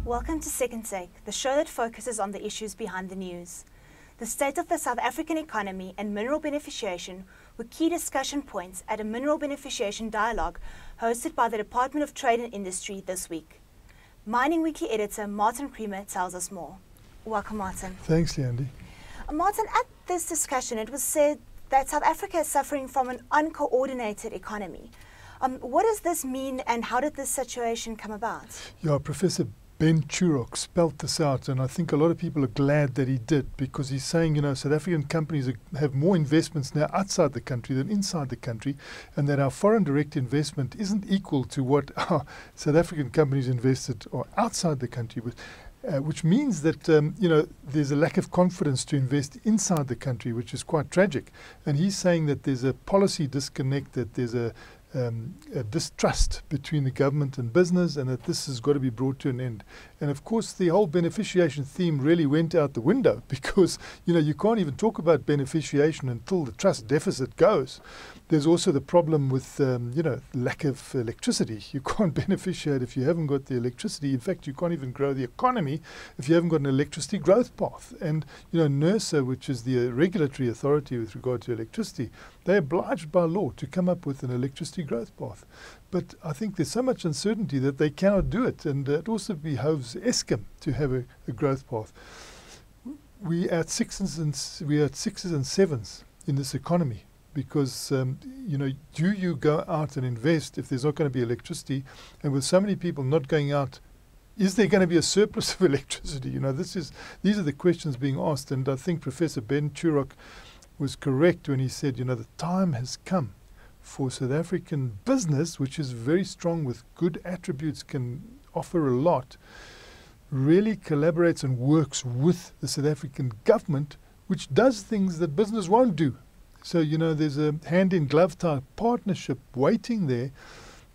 Welcome to Second Take, the show that focuses on the issues behind the news. The state of the South African economy and mineral beneficiation were key discussion points at a mineral beneficiation dialogue hosted by the Department of Trade and Industry this week. Mining Weekly editor Martin Creamer tells us more. Welcome, Martin. Thanks, Leandy. Martin, at this discussion it was said that South Africa is suffering from an uncoordinated economy. What does this mean and how did this situation come about? Yeah, Professor Ben Turok spelt this out, and I think a lot of people are glad that he did, because he's saying, South African companies have more investments now outside the country than inside the country, and that our foreign direct investment isn't equal to what our South African companies invested or outside the country, which means that, there's a lack of confidence to invest inside the country, which is quite tragic. And he's saying that there's a policy disconnect, that there's a distrust between the government and business, and that this has got to be brought to an end. And of course the whole beneficiation theme really went out the window, because you can't even talk about beneficiation until the trust deficit goes. There's also the problem with lack of electricity. You can't beneficiate if you haven't got the electricity. In fact, you can't even grow the economy if you haven't got an electricity growth path. And NERSA, which is the regulatory authority with regard to electricity, they're obliged by law to come up with an electricity growth path. But I think there's so much uncertainty that they cannot do it, and it also behoves Eskom to have a growth path. We are at sixes and sevens in this economy, because do you go out and invest if there's not going to be electricity? And with so many people not going out, is there going to be a surplus of electricity? These are the questions being asked, and I think Professor Ben Turok was correct when he said, the time has come for South African business, which is very strong with good attributes, can offer a lot, really collaborates and works with the South African government, which does things that business won't do. So, there's a hand-in-glove type partnership waiting there,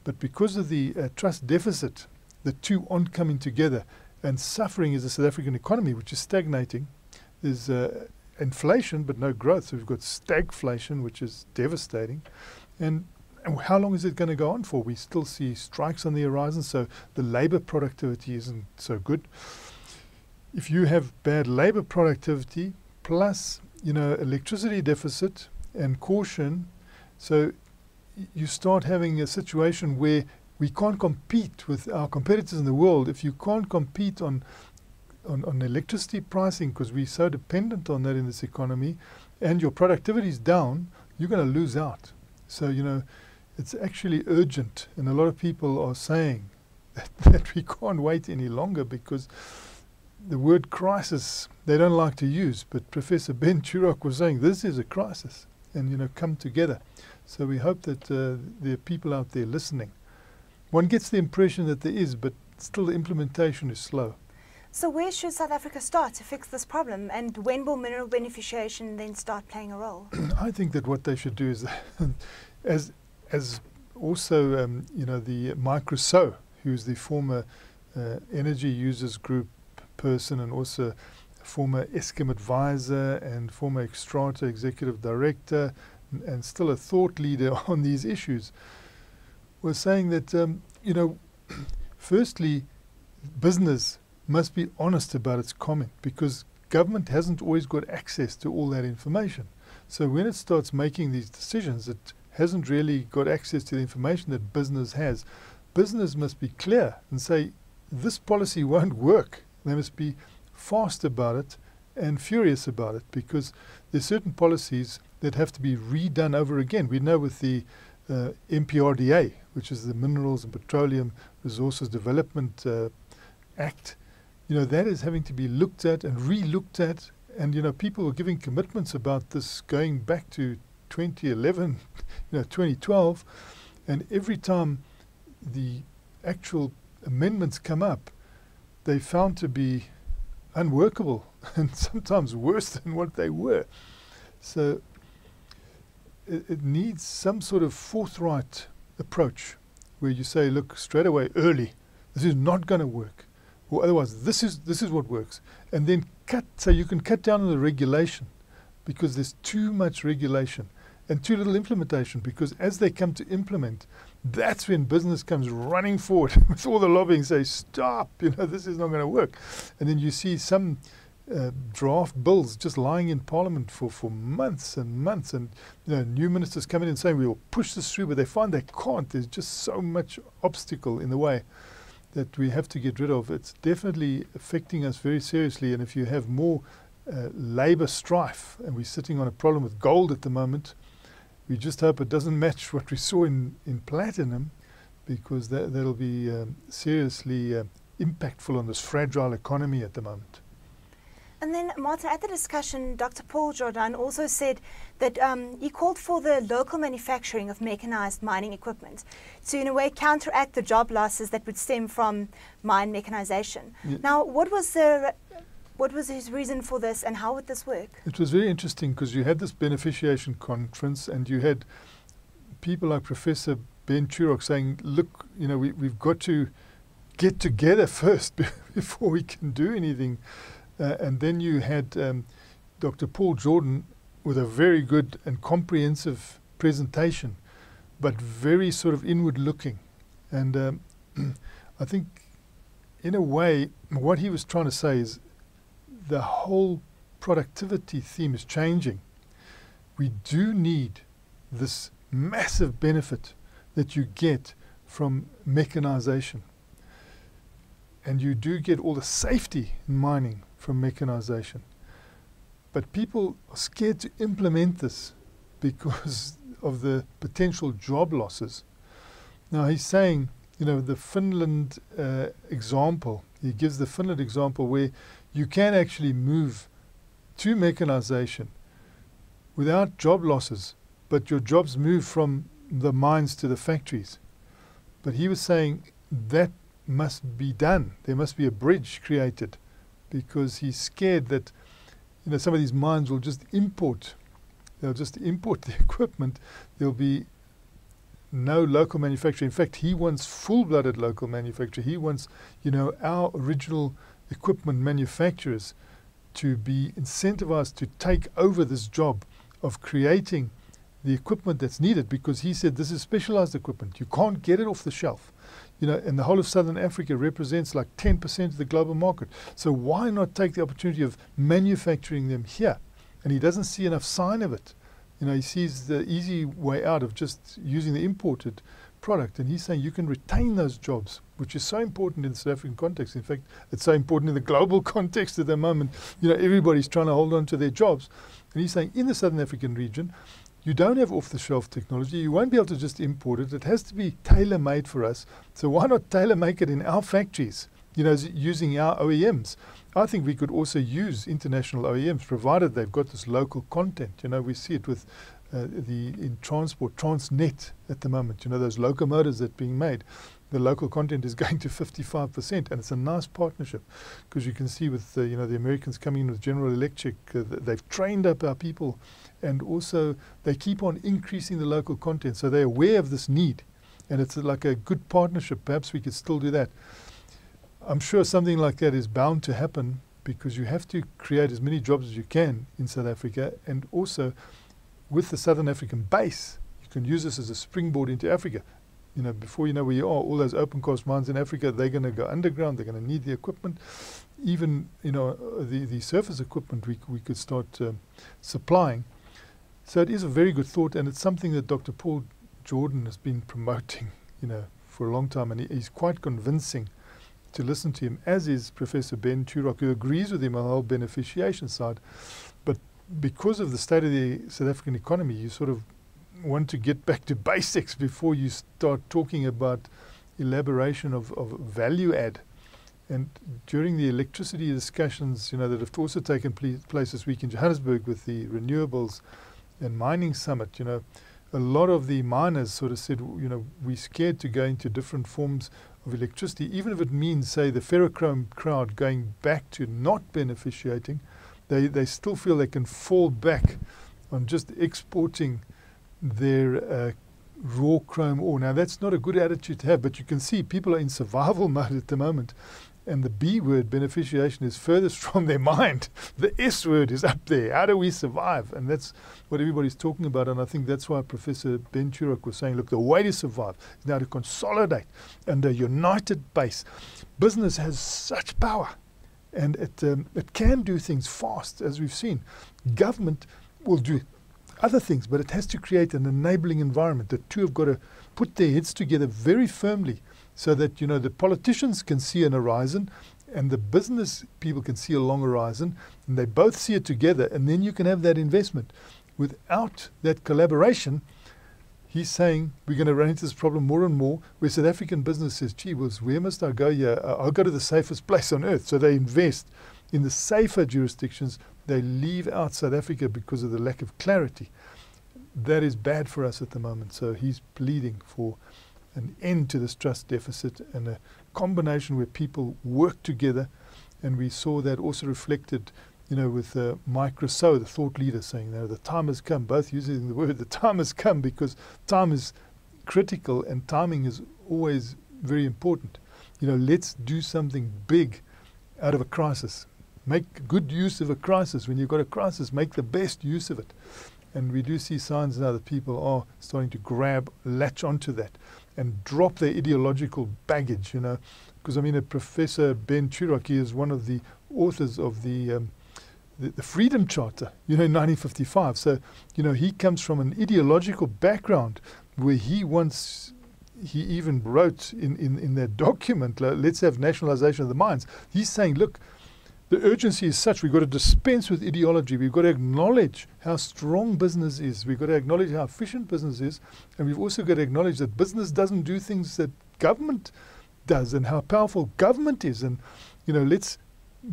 but because of the trust deficit, the two aren't coming together, and suffering is the South African economy, which is stagnating. There's inflation, but no growth. So we've got stagflation, which is devastating. And how long is it going to go on for? We still see strikes on the horizon, so the labor productivity isn't so good. If you have bad labor productivity, plus, electricity deficit and caution, so you start having a situation where we can't compete with our competitors in the world. If you can't compete on electricity pricing, because we're so dependent on that in this economy, and your productivity is down, you're going to lose out. So, it's actually urgent, and a lot of people are saying that we can't wait any longer, because the word crisis they don't like to use, but Professor Ben Turok was saying this is a crisis, and come together. So we hope that there are people out there listening. One gets the impression that there is, but still the implementation is slow. So where should South Africa start to fix this problem, and when will mineral beneficiation then start playing a role? I think that what they should do is, as also the Mike Rousseau, who's the former Energy Users Group person and also former Eskom advisor and former Xstrata executive director and still a thought leader on these issues, was saying that firstly, business must be honest about its comment, because government hasn't always got access to all that information. So when it starts making these decisions, it hasn't really got access to the information that business has. Business must be clear and say, this policy won't work. They must be fast about it and furious about it, because there's certain policies that have to be redone over again. We know with the MPRDA, which is the Minerals and Petroleum Resources Development Act, that is having to be looked at and re-looked at, and people were giving commitments about this going back to 2011, 2012, and every time the actual amendments come up, they found to be unworkable and sometimes worse than what they were. So it needs some sort of forthright approach where you say, look, straight away, early, this is not going to work. Or otherwise, this is what works. And then so you can cut down on the regulation, because there's too much regulation. and too little implementation, because as they come to implement, that's when business comes running forward with all the lobbying, say, stop, this is not going to work. And then you see some draft bills just lying in Parliament for months and months, and new ministers coming in saying we will push this through, but they find they can't. There's just so much obstacle in the way that we have to get rid of. It's definitely affecting us very seriously, and if you have more labour strife, and we're sitting on a problem with gold at the moment, we just hope it doesn't match what we saw in platinum, because that'll be seriously impactful on this fragile economy at the moment. And then, Martin, at the discussion, Dr. Paul Jordan also said that he called for the local manufacturing of mechanized mining equipment to, in a way, counteract the job losses that would stem from mine mechanization. Yeah. Now, what was his reason for this, and how would this work? It was very interesting, because you had this beneficiation conference, and you had people like Professor Ben Turok saying, look, we've got to get together first before we can do anything. And then you had Dr. Paul Jordan with a very good and comprehensive presentation, but very sort of inward looking. And I think, in a way, what he was trying to say is the whole productivity theme is changing. We do need this massive benefit that you get from mechanization. And you do get all the safety in mining from mechanization. But people are scared to implement this because of the potential job losses. Now he's saying, the Finland example, he gives the Finland example where you can actually move to mechanization without job losses, but your jobs move from the mines to the factories. But he was saying that must be done. There must be a bridge created, because he's scared that some of these mines will just import. They'll just import the equipment. There'll be no local manufacturing. In fact, he wants full-blooded local manufacturing. He wants, our original equipment manufacturers to be incentivized to take over this job of creating the equipment that's needed, because he said this is specialized equipment. You can't get it off the shelf. And the whole of Southern Africa represents like 10% of the global market. So why not take the opportunity of manufacturing them here? And he doesn't see enough sign of it. He sees the easy way out of just using the imported product. And he's saying you can retain those jobs, which is so important in the South African context. In fact, it's so important in the global context at the moment. Everybody's trying to hold on to their jobs. And he's saying in the Southern African region, you don't have off-the-shelf technology. You won't be able to just import it. It has to be tailor-made for us. So why not tailor-make it in our factories, using our OEMs? I think we could also use international OEMs, provided they've got this local content. We see it with in transport, Transnet at the moment. Those locomotives that are being made. The local content is going to 55%, and it's a nice partnership, because you can see with the Americans coming in with General Electric, they've trained up our people, and also they keep on increasing the local content, so they're aware of this need, and it's like a good partnership. Perhaps we could still do that. I'm sure something like that is bound to happen, because you have to create as many jobs as you can in South Africa, and also with the Southern African base, you can use this as a springboard into Africa. Before you know where you are, all those open cast mines in Africa, they're going to go underground. They're going to need the equipment. Even, the surface equipment we could start supplying. So it is a very good thought, and it's something that Dr. Paul Jordan has been promoting, for a long time, and he's quite convincing to listen to him, as is Professor Ben Turok, who agrees with him on the whole beneficiation side. But because of the state of the South African economy, you sort of want to get back to basics before you start talking about elaboration of value add. And during the electricity discussions, that have also taken place this week in Johannesburg with the renewables and mining summit, a lot of the miners sort of said, we're scared to go into different forms of electricity, even if it means, say, the ferrochrome crowd going back to not beneficiating. They still feel they can fall back on just exporting their raw chrome ore. Now, that's not a good attitude to have, but you can see people are in survival mode at the moment, And the B word, beneficiation, is furthest from their mind. The S word is up there. How do we survive? And that's what everybody's talking about. And I think that's why Professor Ben Turok was saying, look, the way to survive is now to consolidate under a united base. Business has such power, and it can do things fast, as we've seen. Government will do other things, but it has to create an enabling environment. The two have got to put their heads together very firmly, so that, you know, the politicians can see an horizon and the business people can see a long horizon, and they both see it together, and then you can have that investment. Without that collaboration, he's saying we're going to run into this problem more and more, where South African business says, gee, well, where must I go here? I'll go to the safest place on earth. So they invest in the safer jurisdictions. They leave out South Africa because of the lack of clarity. That is bad for us at the moment. So he's pleading for an end to this trust deficit and a combination where people work together. And we saw that also reflected, you know, with Mike Rousseau, the thought leader, saying, you know, the time has come, both using the word, the time has come, because time is critical and timing is always very important. You know, let's do something big out of a crisis. Make good use of a crisis. When you've got a crisis, make the best use of it. And we do see signs now that people are starting to latch onto that and drop their ideological baggage, you know. Because, I mean, Professor Ben Turok, he is one of the authors of the Freedom Charter, you know, in 1955. So, you know, he comes from an ideological background where he even wrote in that document, let's have nationalization of the mines. He's saying, look, the urgency is such, we've got to dispense with ideology. We've got to acknowledge how strong business is. We've got to acknowledge how efficient business is. And we've also got to acknowledge that business doesn't do things that government does, and how powerful government is. And, you know, let's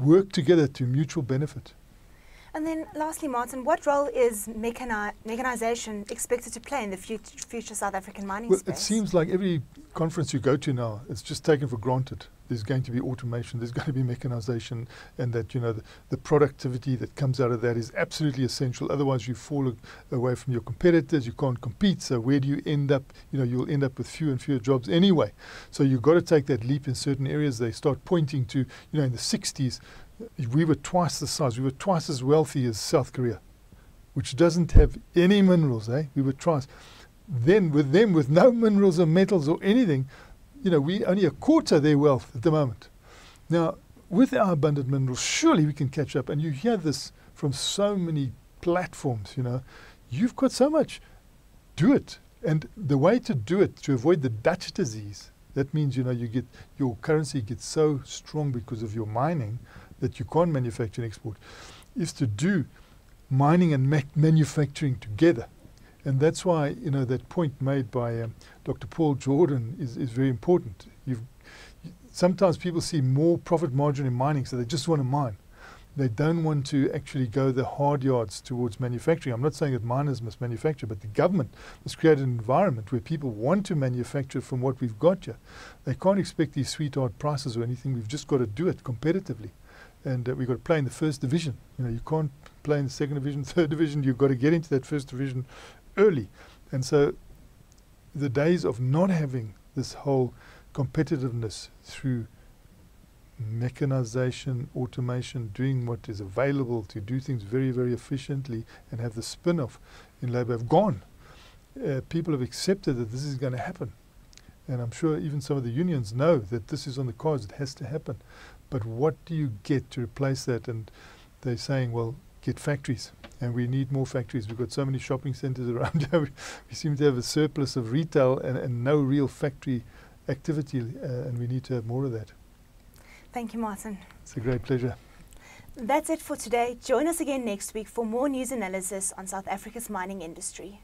work together to mutual benefit. And then lastly, Martin, what role is mechanization expected to play in the future South African mining space? It seems like every conference you go to now, it's just taken for granted. There's going to be automation, there's going to be mechanization, and that, you know, the productivity that comes out of that is absolutely essential. Otherwise you fall away from your competitors, you can't compete. So where do you end up? You know, you'll end up with fewer and fewer jobs anyway. So you've got to take that leap in certain areas. They start pointing to, you know, in the 60s, we were twice the size, we were twice as wealthy as South Korea, which doesn't have any minerals, eh? We were twice. Then with them, with no minerals or metals or anything, you know, we only a quarter their wealth at the moment. Now, with our abundant minerals, surely we can catch up. And you hear this from so many platforms, you know. You've got so much. Do it. And the way to do it, to avoid the Dutch disease, that means, you know, you get your currency gets so strong because of your mining that you can't manufacture and export, is to do mining and manufacturing together. And that's why, you know, that point made by Dr. Paul Jordan is very important. Sometimes people see more profit margin in mining, so they just want to mine. They don't want to actually go the hard yards towards manufacturing. I'm not saying that miners must manufacture, but the government must create an environment where people want to manufacture from what we've got here. They can't expect these sweetheart prices or anything. We've just got to do it competitively. And we've got to play in the first division. You know, you can't play in the second division, third division. You've got to get into that first division early. And so the days of not having this whole competitiveness through mechanization, automation, doing what is available to do things very, very efficiently and have the spin-off in labour have gone. People have accepted that this is going to happen. And I'm sure even some of the unions know that this is on the cards, it has to happen. But what do you get to replace that? And they're saying, well, get factories. And we need more factories. We've got so many shopping centres around here. We seem to have a surplus of retail and no real factory activity. And we need to have more of that. Thank you, Martin. It's a great pleasure. That's it for today. Join us again next week for more news analysis on South Africa's mining industry.